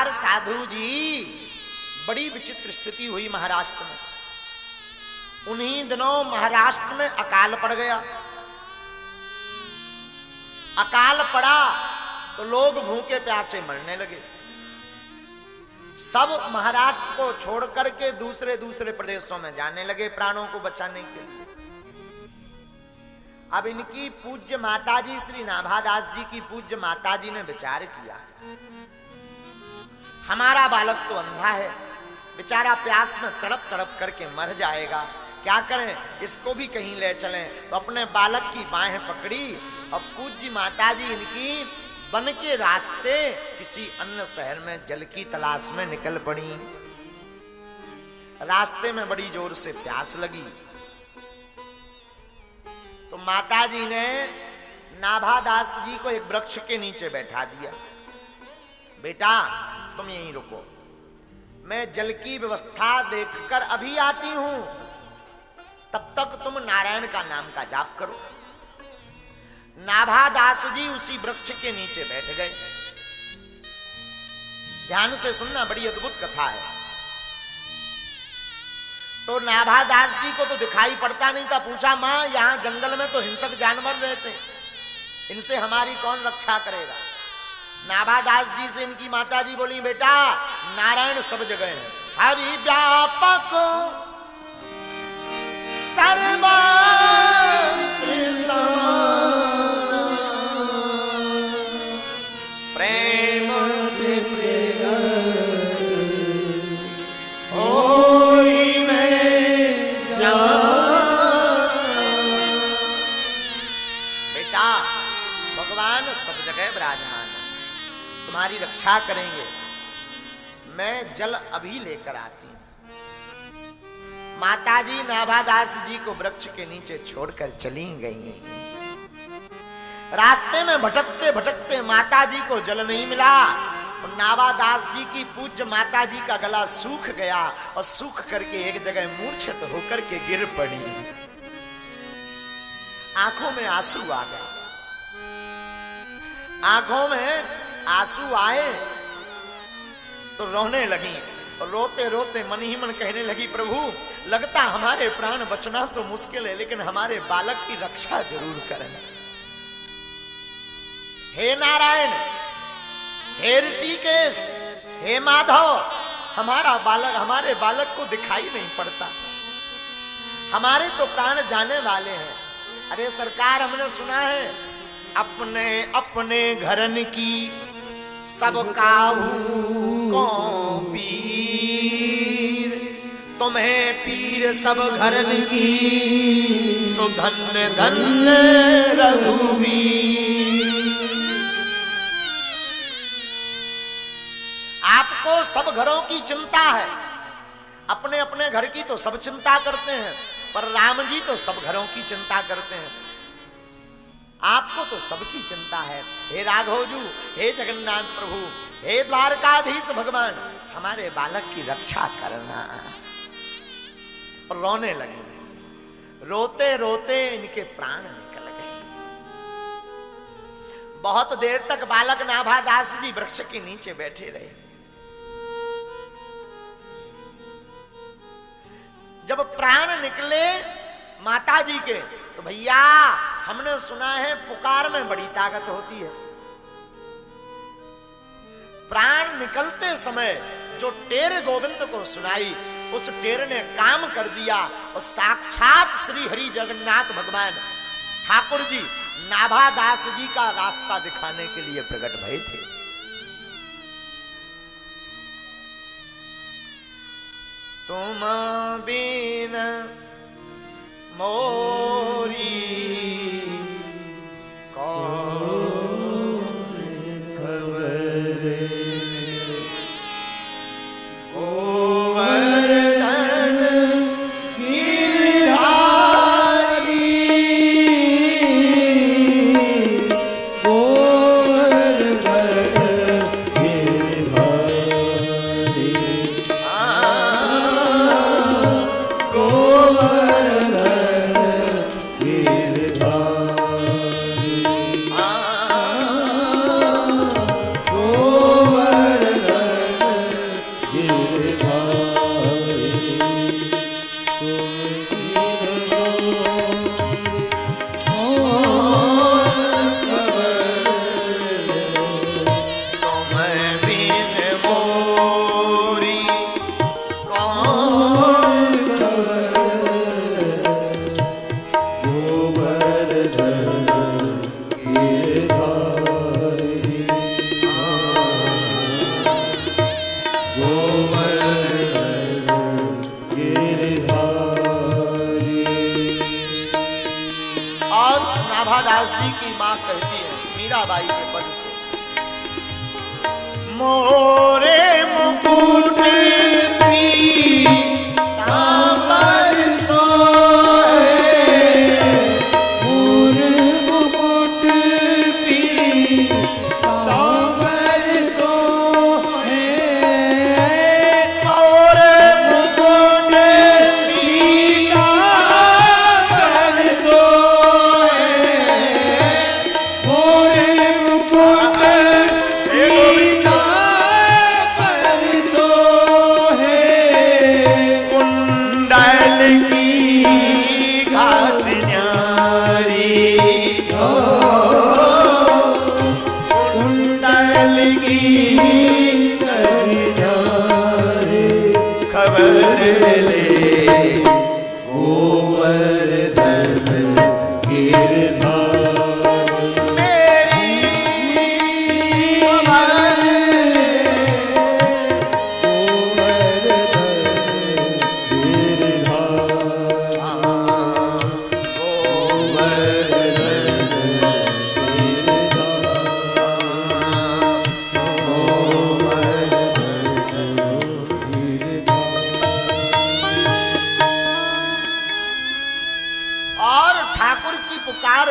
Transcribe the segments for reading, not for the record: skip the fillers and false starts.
बार साधु जी बड़ी विचित्र स्थिति हुई महाराष्ट्र में। उन्हीं दिनों महाराष्ट्र में अकाल पड़ गया। अकाल पड़ा तो लोग भूखे प्यासे मरने लगे। सब महाराष्ट्र को छोड़ करके दूसरे दूसरे प्रदेशों में जाने लगे प्राणों को बचाने के लिए। अब इनकी पूज्य माताजी श्री नाभादास जी की पूज्य माताजी ने विचार किया, हमारा बालक तो अंधा है, बेचारा प्यास में तड़प तड़प करके मर जाएगा, क्या करें, इसको भी कहीं ले चलें। तो अपने बालक की बाहें पकड़ी और पूज्य माताजी इनकी बन के रास्ते किसी अन्य शहर में जल की तलाश में निकल पड़ी। रास्ते में बड़ी जोर से प्यास लगी तो माताजी ने नाभादास जी को एक वृक्ष के नीचे बैठा दिया। बेटा तुम यहीं रुको, मैं जल की व्यवस्था देखकर अभी आती हूं, तब तक तुम नारायण का नाम का जाप करो। नाभादास जी उसी वृक्ष के नीचे बैठ गए। ध्यान से सुनना, बड़ी अद्भुत कथा है। तो नाभादास जी को तो दिखाई पड़ता नहीं था। पूछा, मां यहां जंगल में तो हिंसक जानवर रहते, इनसे हमारी कौन रक्षा करेगा। नाभादास जी से इनकी माताजी बोली, बेटा नारायण सब जगह है, हरि व्यापक सर्वत्र समान, प्रेम होई में जान। बेटा भगवान सब जगह विराजमान है, तुम्हारी रक्षा करेंगे, मैं जल अभी लेकर आती हूं। माताजी नाभादास जी को वृक्ष के नीचे छोड़कर चली गई। रास्ते में भटकते भटकते माताजी को जल नहीं मिला और नाभादास जी की पूज्य माताजी का गला सूख गया और सूख करके एक जगह मूर्छित होकर के गिर पड़ी। आंखों में आंसू आ गए। आंखों में आंसू आए तो रोने लगी और रोते रोते मन ही मन कहने लगी, प्रभु लगता हमारे प्राण बचना तो मुश्किल है, लेकिन हमारे बालक की रक्षा जरूर करना। हे नारायण, हे ऋषिकेश, हे माधव, हमारे बालक को दिखाई नहीं पड़ता, हमारे तो प्राण जाने वाले हैं। अरे सरकार, हमने सुना है अपने अपने घरन की सब काहू को पीर, तुम्हें पीर सब घरन की सो धन्य धन्य रघुवीर। आपको सब घरों की चिंता है, अपने अपने घर की तो सब चिंता करते हैं, पर राम जी तो सब घरों की चिंता करते हैं। आपको तो सबकी चिंता है। हे राघवजू, हे जगन्नाथ प्रभु, हे द्वारकाधीश भगवान, हमारे बालक की रक्षा करना। और रोने लगे। रोते रोते इनके प्राण निकल गए। बहुत देर तक बालक नाभादास जी वृक्ष के नीचे बैठे रहे। जब प्राण निकले माताजी के, तो भैया हमने सुना है पुकार में बड़ी ताकत होती है। प्राण निकलते समय जो टेर गोविंद को सुनाई, उस टेर ने काम कर दिया और साक्षात श्री हरि जगन्नाथ भगवान ठाकुर जी नाभादास जी का रास्ता दिखाने के लिए प्रकट भये थे। तुम बिन मोरी कौन खबर, गोवर्धन गिरधारी, गोवर्धन गिरधारी, गोवर्धन गिरधारी। नाभादास जी की मां कहती है मीराबाई के पद से, मोरे मुकुट पीतांबर सोहे, मोरे मुकुट पीतांबर सोहे, मोरे मुकुट पीतांबर सोहे, मोरे मुकुट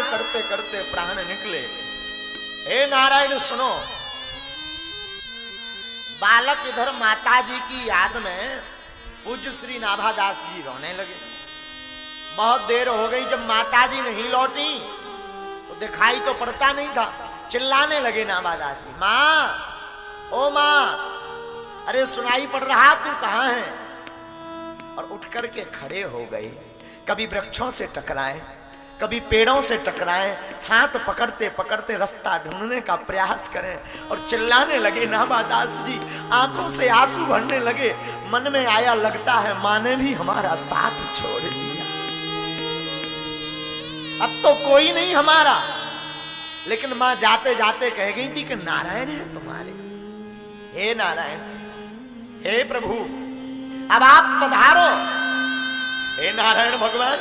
करते करते प्राण निकले। हे नारायण सुनो, बालक इधर माताजी की याद में पूज्य श्री नाभादास जी रोने लगे। बहुत देर हो गई, जब माताजी नहीं लौटी तो दिखाई तो पड़ता नहीं था, चिल्लाने लगे नाभादास जी, मां ओ मां, अरे सुनाई पड़ रहा, तू कहां है? और उठ करके खड़े हो गए। कभी वृक्षों से टकराए, कभी पेड़ों से टकराए, हाथ पकड़ते पकड़ते रास्ता ढूंढने का प्रयास करें और चिल्लाने लगे नाभादास जी। आंखों से आंसू भरने लगे। मन में आया, लगता है मां ने भी हमारा साथ छोड़ दिया, अब तो कोई नहीं हमारा। लेकिन मां जाते जाते कह गई थी कि नारायण है तुम्हारे। हे नारायण, हे प्रभु, अब आप पधारो। हे नारायण भगवान,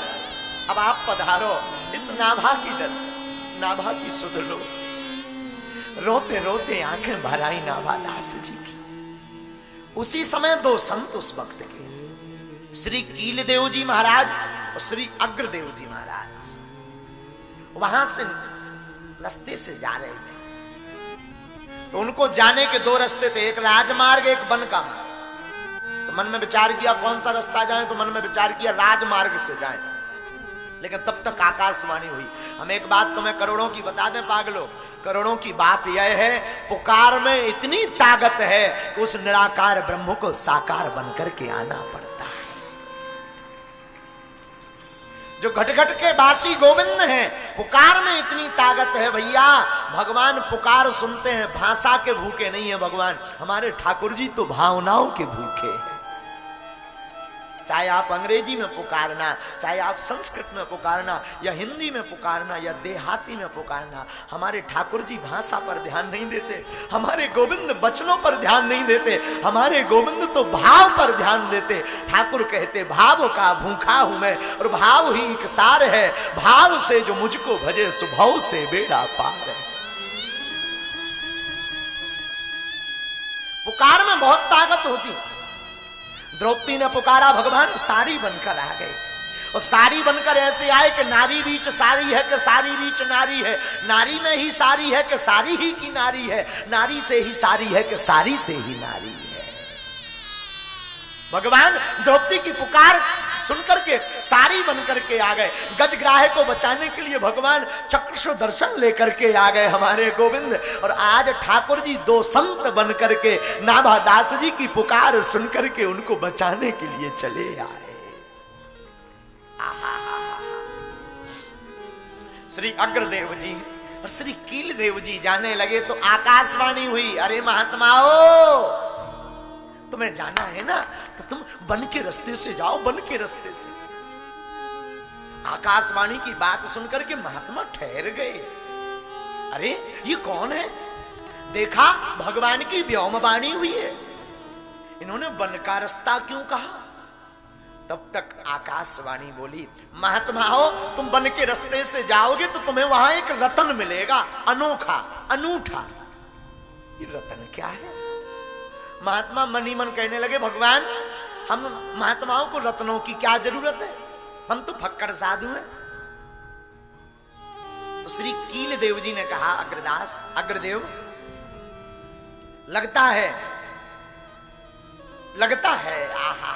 अब आप पधारो, इस नाभा की नाभा की सुध लो। रोते रोते आंखें भर आई नाभादास जी की। उसी समय दो संत उस वक्त के, श्री कीलदेव जी महाराज और श्री अग्रदेव जी महाराज, वहां से रास्ते से जा रहे थे। तो उनको जाने के दो रास्ते थे, एक राजमार्ग, एक वन का मार्ग। तो मन में विचार किया कौन सा रास्ता जाए, तो मन में विचार किया राजमार्ग से जाए। लेकिन तब तक आकाशवाणी हुई। हम एक बात तुम्हें करोड़ों की बता दें पागलों, करोड़ों की बात यह है, पुकार में इतनी ताकत है कि उस निराकार ब्रह्म को साकार बनकर के आना पड़ता है। जो घट घट के बासी गोविंद हैं, पुकार में इतनी ताकत है भैया। भगवान पुकार सुनते हैं, भाषा के भूखे नहीं है भगवान। हमारे ठाकुर जी तो भावनाओं के भूखे हैं। चाहे आप अंग्रेजी में पुकारना, चाहे आप संस्कृत में पुकारना, या हिंदी में पुकारना, या देहाती में पुकारना, हमारे ठाकुर जी भाषा पर ध्यान नहीं देते। हमारे गोविंद वचनों पर ध्यान नहीं देते। हमारे गोविंद तो भाव पर ध्यान देते। ठाकुर कहते भाव का भूखा हूं मैं, और भाव ही एक सार है। भाव से जो मुझको भजे, सुभाव से बेड़ा पार है। पुकार में बहुत ताकत होती। द्रौपदी ने पुकारा, भगवान साड़ी बनकर आ गए। और साड़ी बनकर ऐसे आए कि नारी बीच साड़ी है कि सारी बीच नारी है, नारी में ही सारी है कि सारी ही की नारी है, नारी से ही सारी है कि सारी से ही नारी है। भगवान द्रौपदी की पुकार सुनकर के साड़ी बनकर के आ गए। गजग्राह को बचाने के लिए भगवान चक्षु दर्शन लेकर के आ गए हमारे गोविंद। और आज ठाकुर जी दो संत बनकर के नाभादास जी की पुकार सुनकर के उनको बचाने के लिए चले आए। श्री अग्रदेव जी और श्री कीलदेव जी जाने लगे तो आकाशवाणी हुई, अरे महात्माओ, तुम्हें जाना है ना तो तुम वन के रास्ते से जाओ, वन के रास्ते से। आकाशवाणी की बात सुनकर के महात्मा ठहर गए। अरे ये कौन है? देखा भगवान की व्योमवाणी हुई है। इन्होंने वन का रास्ता क्यों कहा? तब तक आकाशवाणी बोली, महात्माओं तुम वन के रास्ते से जाओगे तो तुम्हें वहां एक रतन मिलेगा, अनोखा अनूठा। ये रतन क्या है? महात्मा मन ही मन कहने लगे, भगवान हम महात्माओं को रत्नों की क्या जरूरत है, हम तो फक्कड़ साधु हैं। तो श्री कील देव जी ने कहा, अग्रदास अग्रदेव लगता है आहा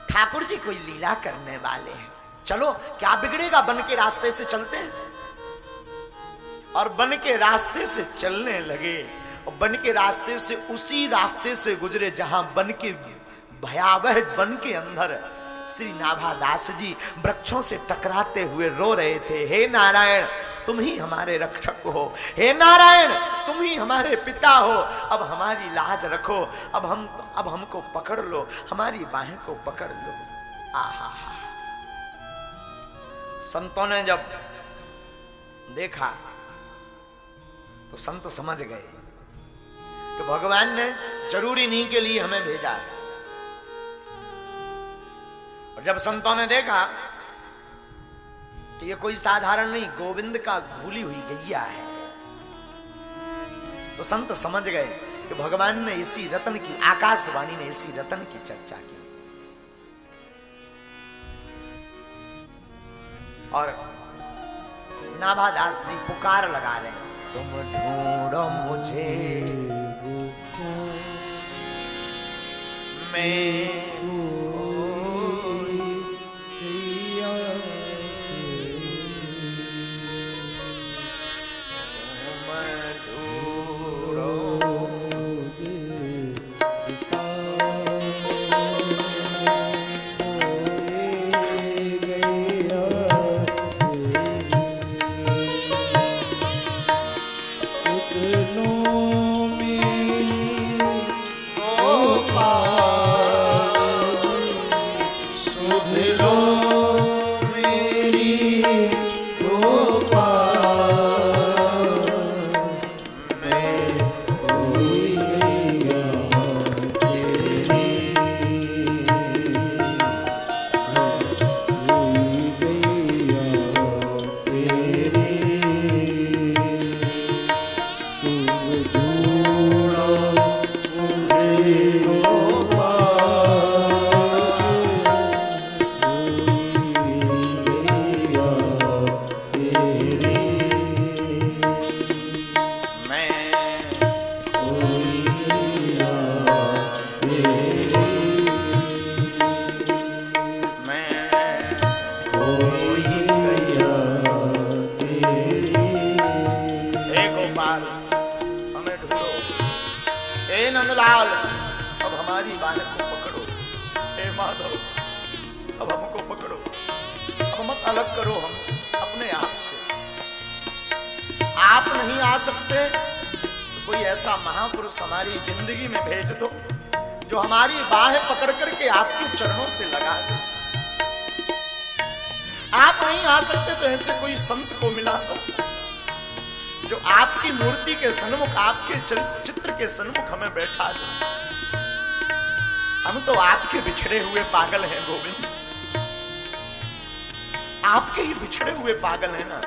ठाकुर जी कोई लीला करने वाले हैं, चलो क्या बिगड़ेगा, वन के रास्ते से चलते हैं। और वन के रास्ते से चलने लगे, और वन के रास्ते से उसी रास्ते से गुजरे जहां वन के भयावह वन के अंदर श्री नाभादास जी वृक्षों से टकराते हुए रो रहे थे, हे नारायण तुम ही हमारे रक्षक हो, हे नारायण तुम ही हमारे पिता हो, अब हमारी लाज रखो, अब हमको पकड़ लो, हमारी बाहें को पकड़ लो। आहा संतों ने जब देखा तो संत समझ गए कि भगवान ने जरूरी नहीं के लिए हमें भेजा है। और जब संतों ने देखा कि ये कोई साधारण नहीं, गोविंद का भूली हुई गैया है, तो संत समझ गए कि भगवान ने इसी रतन की, आकाशवाणी ने इसी रतन की चर्चा की। और नाभादास जी पुकार लगा रहे हैं, तुम ढूंढो मुझे मैं हमारी जिंदगी में भेज दो जो हमारी बाहें पकड़ करके आपके चरणों से लगा दे। आप नहीं आ सकते तो ऐसे कोई संत को मिला दो जो आपकी मूर्ति के सन्मुख, आपके चित्र के सन्मुख हमें बैठा दे। हम तो आपके बिछड़े हुए पागल हैं गोविंद, आपके ही बिछड़े हुए पागल हैं ना।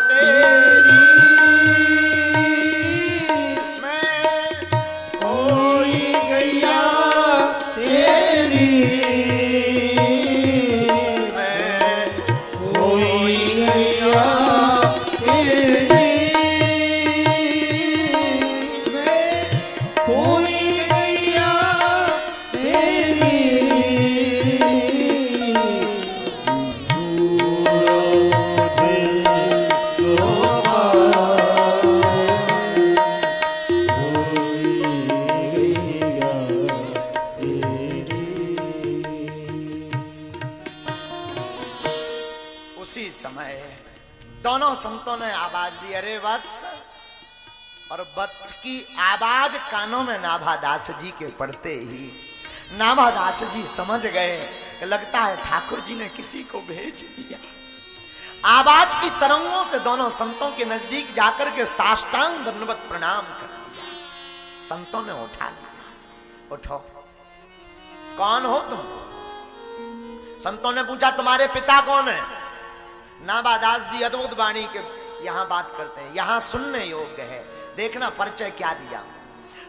तेरी उसी समय दोनों संतों ने आवाज दी, अरे वत्स। और वत्स की आवाज कानों में नाभादास जी के पड़ते ही नाभादास जी समझ गए, लगता है ठाकुर जी ने किसी को भेज दिया। आवाज की तरंगों से दोनों संतों के नजदीक जाकर के साष्टांग दंडवत प्रणाम कर दिया। संतों ने उठा लिया, उठो, कौन हो तुम? संतों ने पूछा, तुम्हारे पिता कौन है? नाभादास जी अद्भुत वाणी के यहां बात करते हैं, यहां सुनने योग्य है। देखना परिचय क्या दिया।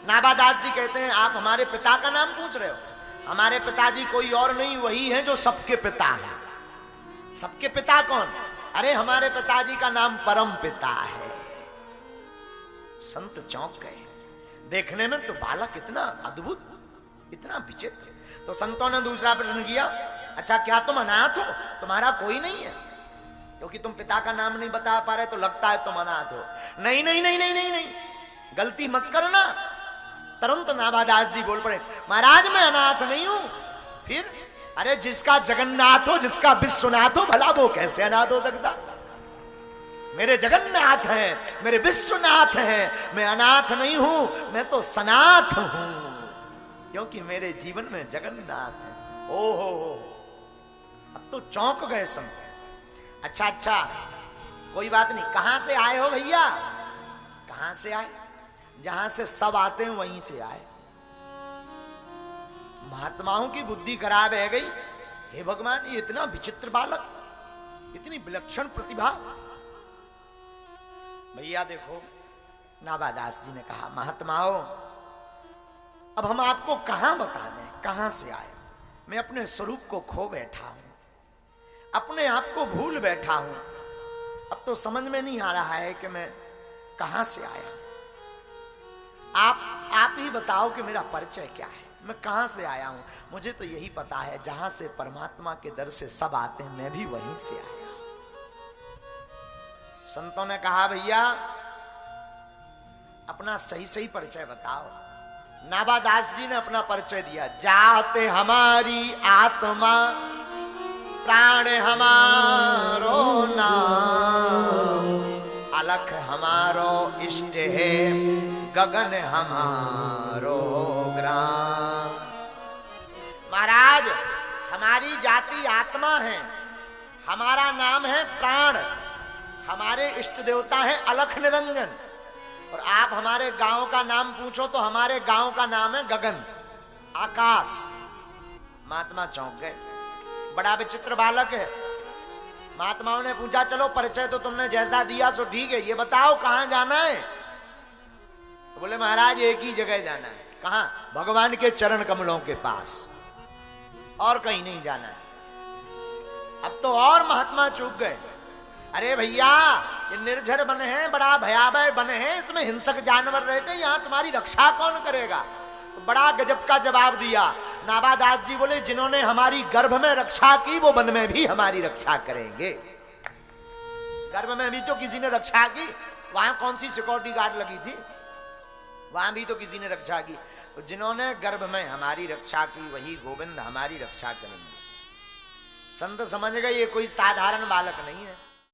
नाभादास जी कहते हैं, आप हमारे पिता का नाम पूछ रहे हो? हमारे पिताजी कोई और नहीं, वही है जो सबके पिता है। सबके पिता कौन? अरे हमारे पिताजी का नाम परम पिता है। संत चौंक गए, देखने में तो बालक इतना अद्भुत, इतना विचित्र। तो संतों ने दूसरा प्रश्न किया, अच्छा क्या तुम अनाथ हो? तुम्हारा कोई नहीं है? क्योंकि तुम पिता का नाम नहीं बता पा रहे तो लगता है तुम अनाथ हो। नहीं नहीं नहीं नहीं नहीं नहीं, गलती मत करना। तुरंत नाभादास जी बोल पड़े, महाराज मैं अनाथ नहीं हूं। फिर? अरे जिसका जगन्नाथ हो, जिसका विश्वनाथ हो, भला वो कैसे अनाथ हो सकता? मेरे जगन्नाथ हैं, मेरे विश्वनाथ हैं, मैं अनाथ नहीं हूं, मैं तो सनाथ हूं, क्योंकि मेरे जीवन में जगन्नाथ है। ओहो, अब तो चौंक गए संत। अच्छा अच्छा, कोई बात नहीं, कहां से आए हो भैया? कहां से आए? जहां से सब आते हैं वहीं से आए। महात्माओं की बुद्धि खराब है गई। हे भगवान, ये इतना विचित्र बालक, इतनी विलक्षण प्रतिभा। भैया देखो, नाभादास जी ने कहा, महात्माओं अब हम आपको कहां बता दें, कहां से आए? मैं अपने स्वरूप को खो बैठा हूं, अपने आप को भूल बैठा हूं। अब तो समझ में नहीं आ रहा है कि मैं कहां से आया। आप ही बताओ कि मेरा परिचय क्या है, मैं कहां से आया हूं। मुझे तो यही पता है, जहां से परमात्मा के दर से सब आते हैं, मैं भी वहीं से आया। संतों ने कहा, भैया अपना सही सही परिचय बताओ। नाभादास जी ने अपना परिचय दिया, जाते हमारी आत्मा, प्राण हमारो नाम, अलख हमारो इष्ट है, गगन हमारो ग्राम। महाराज हमारी जाति आत्मा है, हमारा नाम है प्राण, हमारे इष्ट देवता है अलख निरंजन, और आप हमारे गांव का नाम पूछो तो हमारे गांव का नाम है गगन, आकाश। महात्मा चौंक गए, बड़ा विचित्र बालक है। महात्माओं ने पूछा, चलो परिचय तो तुमने जैसा दिया सो ठीक है, ये बताओ कहां जाना है? तो बोले, महाराज एक ही जगह जाना है। कहां? भगवान के चरण कमलों के पास, और कहीं नहीं जाना है। अब तो और महात्मा चूक गए। अरे भैया, ये निर्झर वन है, बड़ा भयावह वन है, इसमें हिंसक जानवर रहते हैं, यहां तुम्हारी रक्षा कौन करेगा? तो बड़ा गजब का जवाब दिया। नाभादास जी बोले, जिन्होंने हमारी गर्भ में रक्षा की वो वन में भी हमारी रक्षा करेंगे। गर्भ में भी तो किसी ने रक्षा की, वहां कौन सी सिक्योरिटी गार्ड लगी थी? वहां भी तो किसी ने रक्षा की। तो जिन्होंने गर्भ में हमारी रक्षा की वही गोविंद हमारी रक्षा करेंगे। संत समझ गए ये कोई साधारण बालक नहीं है।